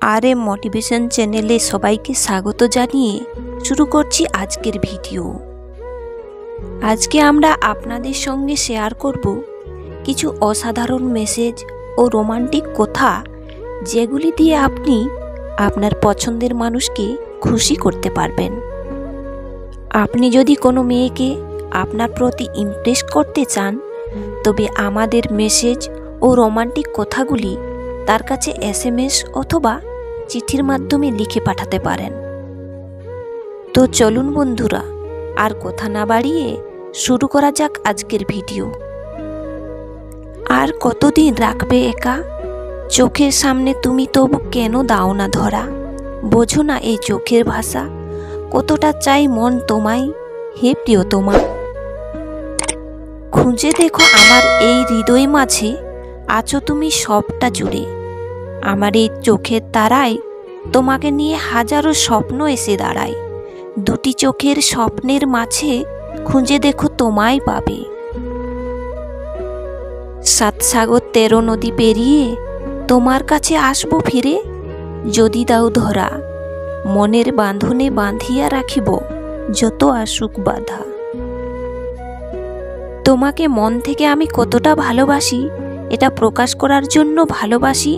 RM motivation চ্যানেলে সবাইকে স্বাগত জানিয়ে শুরু করছি আজকের ভিডিও। আজকে আমরা আপনাদের সঙ্গে শেয়ার করব কিছু অসাধারণ মেসেজ ও রোমান্টিক কথা, যেগুলি দিয়ে আপনি আপনার পছন্দের মানুষকে খুশি করতে পারবেন। আপনি যদি কোনো মেয়েকে আপনার প্রতি ইমপ্রেস করতে চান, তবে আমাদের মেসেজ ও রোমান্টিক কথাগুলি তার কাছে SMS অথবা চিঠির মাধ্যমে লিখে পাঠাতে পারেন। তো চলুন বন্ধুরা, আর কথা না বাড়িয়ে শুরু করা যাক আজকের ভিডিও। আর কতদিন রাখবে একা? চোখের সামনে তুমি তবু কেন দাও না ধরা? বোঝো না এই চোখের ভাষা, কতটা চাই মন তোমায়, হে প্রিয়তমা। খুঁজে দেখো আমার এই হৃদয় মাঝে, আছো তুমি সবটা জুড়ে। আমার এই চোখের তারায় তোমাকে নিয়ে হাজারো স্বপ্ন এসে দাঁড়ায়। দুটি চোখের স্বপ্নের মাঝে খুঁজে দেখো তোমায় পাবে। 7 সাগর 13 নদী পেরিয়ে তোমার কাছে আসবো ফিরে। যদি দাও ধরা, মনের বাঁধনে বাঁধিয়া রাখিব যত আসুক বাধা। তোমাকে মন থেকে আমি কতটা ভালোবাসি, এটা প্রকাশ করার জন্য ভালোবাসি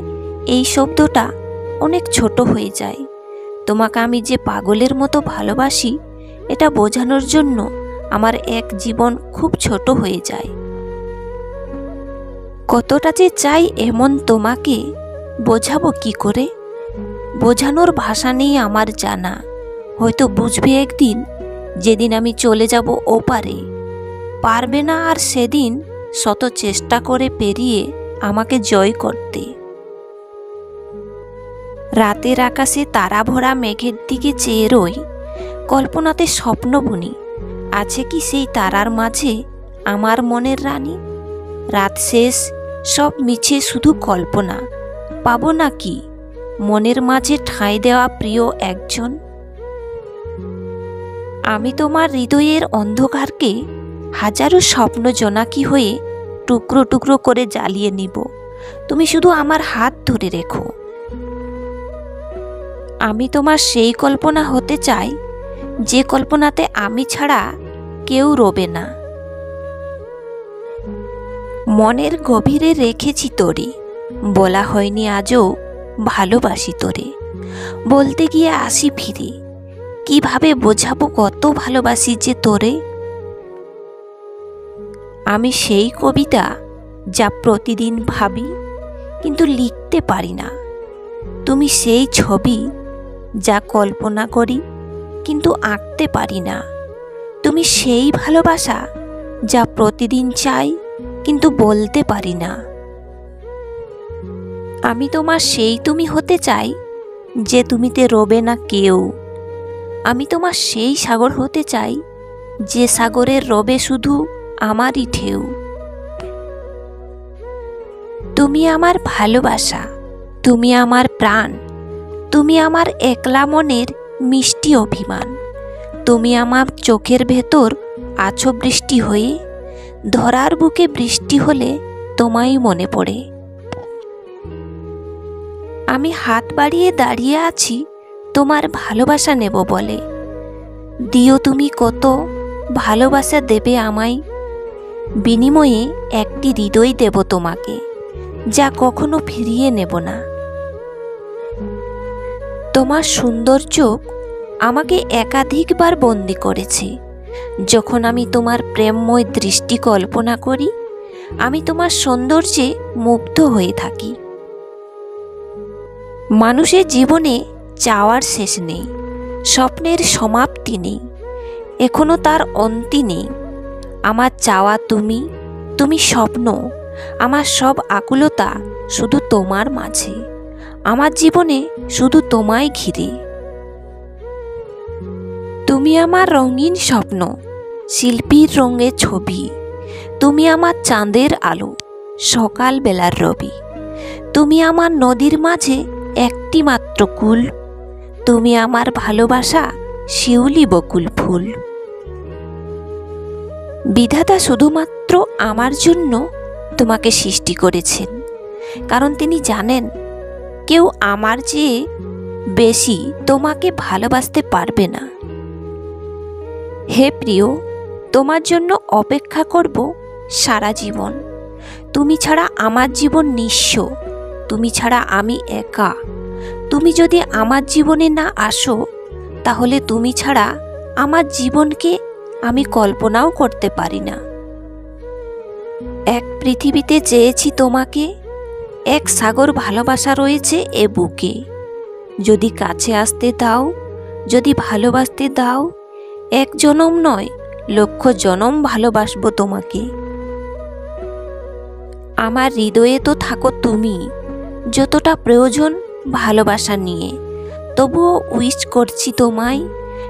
এই শব্দটা অনেক ছোট হয়ে যায়। তোমাকে আমি যে পাগলের মতো ভালোবাসি, এটা বোঝানোর জন্য আমার এক জীবন খুব ছোট হয়ে যায়। কতটা যে চাই এমন তোমাকে বোঝাবো কি করে? বোঝানোর ভাষা নেই আমার জানা। হয়তো বুঝবে একদিন, যেদিন আমি চলে যাব ওপারে। পারবে না আর সেদিন শত চেষ্টা করে পেরিয়ে আমাকে জয় করতে। রাতের আকাশে তারা ভরা মেঘের দিকে চেয়ে রই, কল্পনাতে স্বপ্ন বুনি। আছে কি সেই তারার মাঝে আমার মনের রানী? রাত শেষ, সব মিছে শুধু কল্পনা। পাবো না কি মনের মাঝে ঠাঁই দেওয়া প্রিয় একজন? আমি তোমার হৃদয়ের অন্ধকারকে হাজারো স্বপ্ন জোনাকি হয়ে টুকরো টুকরো করে জ্বালিয়ে নিব। তুমি শুধু আমার হাত ধরে রেখো। আমি তোমার সেই কল্পনা হতে চাই, যে কল্পনাতে আমি ছাড়া কেউ রবে না। মনের গভীরে রেখেছি তোরে, বলা হয়নি আজও ভালোবাসি তোরে। বলতে গিয়ে আসি ফিরে, কিভাবে বোঝাবো কত ভালোবাসি যে তোরে। আমি সেই কবিতা যা প্রতিদিন ভাবি কিন্তু লিখতে পারি না। তুমি সেই ছবি যা কল্পনা করি কিন্তু আঁকতে পারি না। তুমি সেই ভালোবাসা যা প্রতিদিন চাই কিন্তু বলতে পারি না। আমি তোমার সেই তুমি হতে চাই, যে তুমিতে রবে না কেউ। আমি তোমার সেই সাগর হতে চাই, যে সাগরের রবে শুধু আমারই ঢেউ। তুমি আমার ভালোবাসা, তুমি আমার প্রাণ, তুমি আমার একলা মনের মিষ্টি অভিমান। তুমি আমার চোখের ভেতর আছো বৃষ্টি হয়ে, ধরার বুকে বৃষ্টি হলে তোমায় মনে পড়ে। আমি হাত বাড়িয়ে দাঁড়িয়ে আছি তোমার ভালোবাসা নেব বলে। দিও তুমি কত ভালোবাসা দেবে আমায়, বিনিময়ে একটি হৃদয় দেব তোমাকে, যা কখনো ফিরিয়ে নেব না। তোমার সুন্দর চোখ আমাকে একাধিকবার বন্দি করেছে। যখন আমি তোমার প্রেমময় দৃষ্টি কল্পনা করি, আমি তোমার সৌন্দর্যে মুগ্ধ হয়ে থাকি। মানুষের জীবনে চাওয়ার শেষ নেই, স্বপ্নের সমাপ্তি নেই, এখনো তার অন্তি নেই। আমার চাওয়া তুমি, তুমি স্বপ্ন, আমার সব আকুলতা শুধু তোমার মাঝে। আমার জীবনে শুধু তোমায় ঘিরে। তুমি আমার রঙিন স্বপ্ন, শিল্পীর রঙে ছবি। তুমি আমার চাঁদের আলো, সকাল বেলার রবি। তুমি আমার নদীর মাঝে একটি মাত্র কুল। তুমি আমার ভালোবাসা, শিউলি বকুল ফুল। বিধাতা শুধুমাত্র আমার জন্য তোমাকে সৃষ্টি করেছেন, কারণ তিনি জানেন কেউ আমার চেয়ে বেশি তোমাকে ভালোবাসতে পারবে না। হে প্রিয়, তোমার জন্য অপেক্ষা করব সারা জীবন। তুমি ছাড়া আমার জীবন নিঃস্ব, তুমি ছাড়া আমি একা। তুমি যদি আমার জীবনে না আসো, তাহলে তুমি ছাড়া আমার জীবনকে আমি কল্পনাও করতে পারি না। এক পৃথিবীতে চেয়েছি তোমাকে, এক সাগর ভালোবাসা রয়েছে এ বুকে। যদি কাছে আসতে দাও, যদি ভালোবাসতে দাও, এক জনম নয় লক্ষ জনম ভালোবাসবো তোমাকে। আমার হৃদয়ে তো থাকো তুমি, যতটা প্রয়োজন ভালোবাসা নিয়ে। তবুও উইশ করছি তোমায়,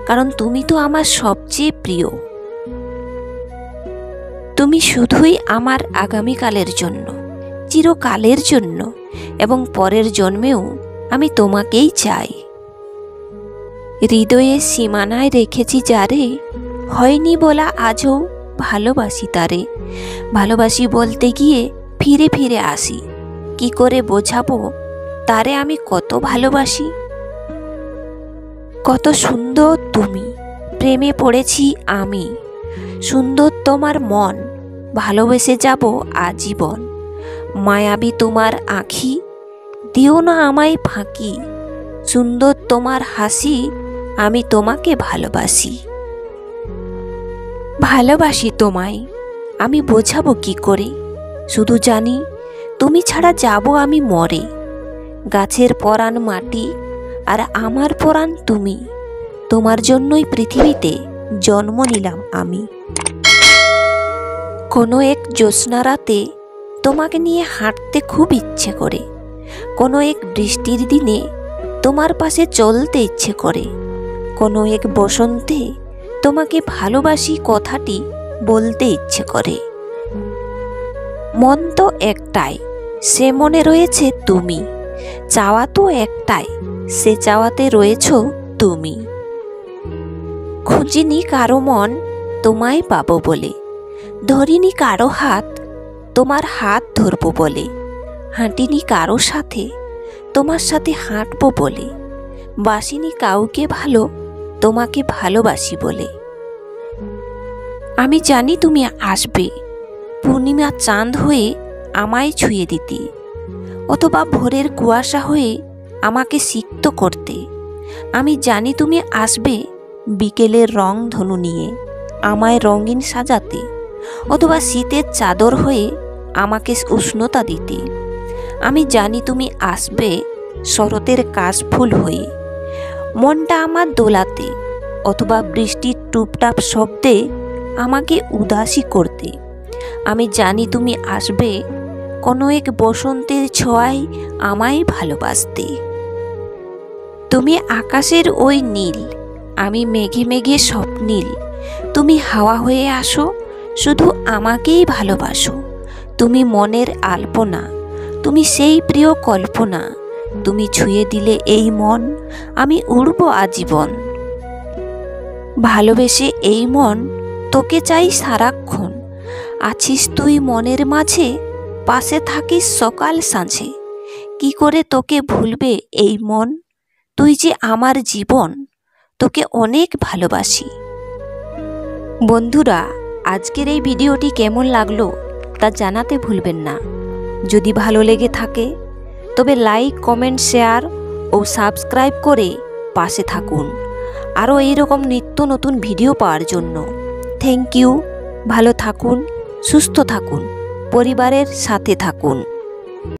কারণ তুমি তো আমার সবচেয়ে প্রিয়। তুমি শুধুই আমার আগামীকালের জন্য, চিরকালের জন্য, এবং পরের জন্মেও আমি তোমাকেই চাই। হৃদয়ে সীমানায় রেখেছি যারে, হয়নি বলা আজও ভালোবাসি তারে। ভালোবাসি বলতে গিয়ে ফিরে ফিরে আসি, কি করে বোঝাবো তারে আমি কত ভালোবাসি। কত সুন্দর তুমি, প্রেমে পড়েছি আমি। সুন্দর তোমার মন, ভালোবেসে যাব আজীবন। মায়াবী তোমার আঁখি, দিও না আমায় ফাঁকি। সুন্দর তোমার হাসি, আমি তোমাকে ভালোবাসি। ভালোবাসি তোমায়, আমি বোঝাবো কি করে। শুধু জানি তুমি ছাড়া যাব আমি মরে। গাছের পরাণ মাটি, আর আমার পরাণ তুমি। তোমার জন্যই পৃথিবীতে জন্ম নিলাম আমি। কোনো এক জ্যোৎস্না রাতে তোমাকে নিয়ে হাঁটতে খুব ইচ্ছে করে। কোনো এক বৃষ্টির দিনে তোমার পাশে চলতে ইচ্ছে করে। কোনো এক বসন্তে তোমাকে ভালোবাসি কথাটি বলতে ইচ্ছে করে। মন তো একটাই, সে মনে রয়েছে তুমি। চাওয়া তো একটাই, সে চাওয়াতে রয়েছ তুমি। খুঁজিনি কারো মন তোমায় পাবো বলে, ধরিনি কারো হাত তোমার হাত ধরবো বলে। হাঁটিনি কারো সাথে তোমার সাথে হাঁটবো বলে। বাসিনি কাউকে ভালো তোমাকে ভালোবাসি বলে। আমি জানি তুমি আসবে, পূর্ণিমা চাঁদ হয়ে আমায় ছুঁয়ে দিতে, অথবা ভোরের কুয়াশা হয়ে আমাকে সিক্ত করতে। আমি জানি তুমি আসবে বিকেলের রং ধনু নিয়ে আমায় রঙিন সাজাতে, অথবা শীতের চাদর হয়ে আমাকে উষ্ণতা দিতে। আমি জানি তুমি আসবে শরতের কাশফুল হয়ে মনটা আমার দোলাতে, অথবা বৃষ্টির টুপটাপ শব্দে আমাকে উদাসী করতে। আমি জানি তুমি আসবে কোনো এক বসন্তের ছোঁয়ায় আমায় ভালোবাসতে। তুমি আকাশের ওই নীল, আমি মেঘে মেঘে স্বপ্নীল। তুমি হাওয়া হয়ে আসো, শুধু আমাকেই ভালোবাসো। তুমি মনের আলপনা, তুমি সেই প্রিয় কল্পনা। তুমি ছুঁয়ে দিলে এই মন, আমি উড়ব আজীবন। ভালোবেসে এই মন তোকে চাই সারাক্ষণ। আছিস তুই মনের মাঝে, পাশে থাকিস সকাল সাঁঝে। কি করে তোকে ভুলবে এই মন, তুই যে আমার জীবন। তোকে অনেক ভালোবাসি। বন্ধুরা, আজকের এই ভিডিওটি কেমন লাগলো তা জানাতে ভুলবেন না। যদি ভালো লেগে থাকে তবে লাইক, কমেন্ট, শেয়ার ও সাবস্ক্রাইব করে পাশে থাকুন আরও এইরকম নিত্য নতুন ভিডিও পাওয়ার জন্য। Thank you. ভালো থাকুন, সুস্থ থাকুন, পরিবারের সাথে থাকুন।